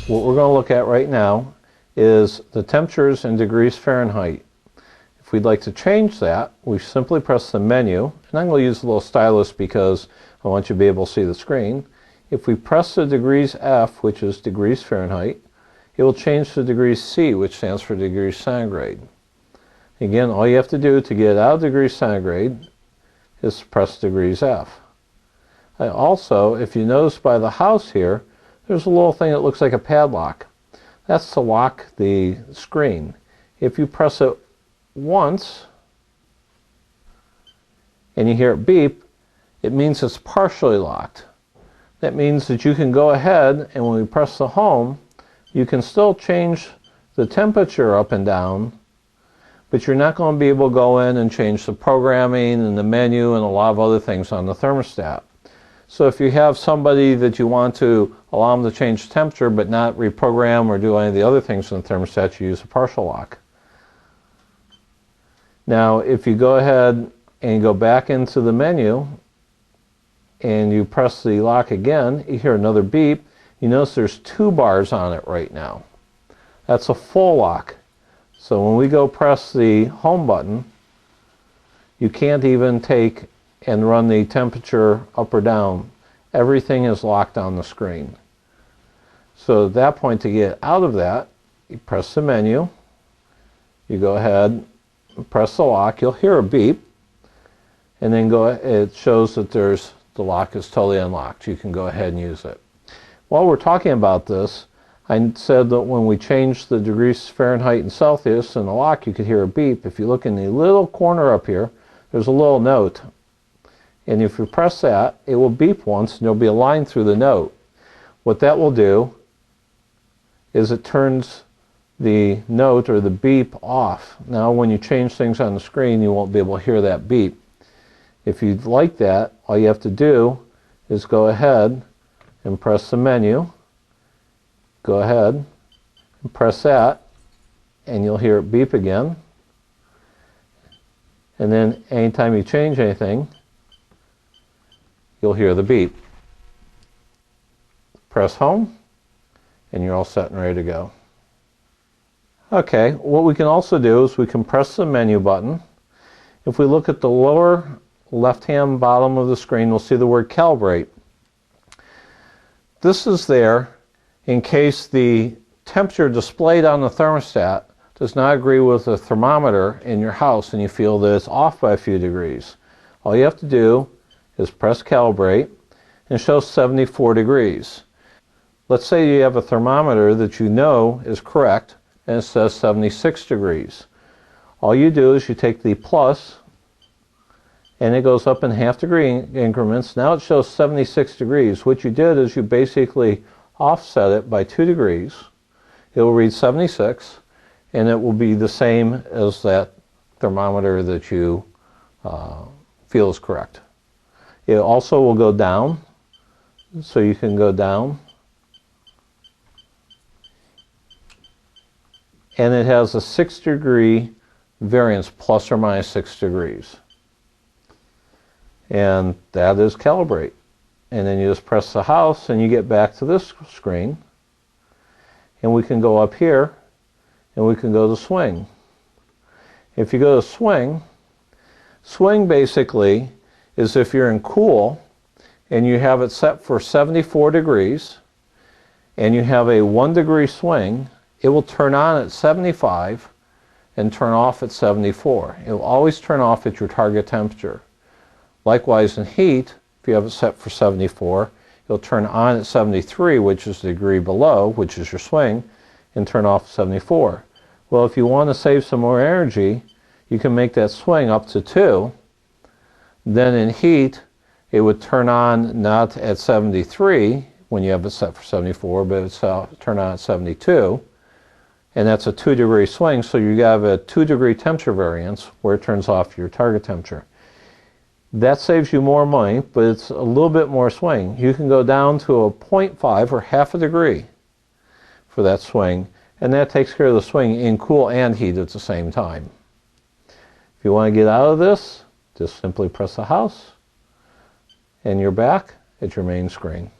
What we're going to look at right now is the temperatures in degrees Fahrenheit. If we'd like to change that, we simply press the menu, and I'm going to use a little stylus because I want you to be able to see the screen. If we press the degrees F, which is degrees Fahrenheit, it will change to degrees C, which stands for degrees centigrade. Again, all you have to do to get out of degrees centigrade is press degrees F. Also, if you notice by the house here, there's a little thing that looks like a padlock. That's to lock the screen. If you press it once and you hear it beep, it means it's partially locked. That means that you can go ahead, and when we press the home, you can still change the temperature up and down, but you're not going to be able to go in and change the programming and the menu and a lot of other things on the thermostat. So if you have somebody that you want to allow them to change the temperature but not reprogram or do any of the other things in the thermostat, you use a partial lock. Now if you go ahead and go back into the menu and you press the lock again, you hear another beep. You notice there's 2 bars on it right now. That's a full lock. So when we go press the home button, you can't even take and run the temperature up or down. Everything is locked on the screen. So at that point, to get out of that, you press the menu, you go ahead and press the lock, you'll hear a beep, and then it shows that the lock is totally unlocked. You can go ahead and use it. While we're talking about this, I said that when we change the degrees Fahrenheit and Celsius in the lock, you could hear a beep. If you look in the little corner up here, there's a little note. And if you press that, it will beep once, and there'll be a line through the note. What that will do is it turns the note or the beep off. Now when you change things on the screen, you won't be able to hear that beep. If you'd like that, all you have to do is go ahead and press the menu. Go ahead and press that, and you'll hear it beep again. And then anytime you change anything, you'll hear the beep. Press home, and you're all set and ready to go. Okay, what we can also do is we can press the menu button. If we look at the lower left-hand bottom of the screen, we'll see the word Calibrate. This is there in case the temperature displayed on the thermostat does not agree with the thermometer in your house and you feel that it's off by a few degrees. All you have to do is press Calibrate, and it shows 74 degrees. Let's say you have a thermometer that you know is correct and it says 76 degrees. All you do is you take the plus and it goes up in half-degree increments. Now it shows 76 degrees. What you did is you basically offset it by 2 degrees. It will read 76, and it will be the same as that thermometer that you feel is correct. It also will go down, so you can go down. And it has a 6-degree variance, plus or minus 6 degrees. And that is Calibrate. And then you just press the house and you get back to this screen, and we can go up here and we can go to swing. If you go to swing, swing basically is if you're in cool and you have it set for 74 degrees and you have a 1-degree swing, it will turn on at 75 and turn off at 74. It will always turn off at your target temperature. Likewise in heat, if you have it set for 74, it'll turn on at 73, which is the degree below, which is your swing, and turn off at 74. Well, if you want to save some more energy, you can make that swing up to 2. Then in heat, it would turn on not at 73 when you have it set for 74, but it would turn on at 72. And that's a 2-degree swing, so you have a 2-degree temperature variance where it turns off your target temperature. That saves you more money, but it's a little bit more swing. You can go down to a 0.5 or half a degree for that swing, and that takes care of the swing in cool and heat at the same time. If you want to get out of this, just simply press the house, and you're back at your main screen.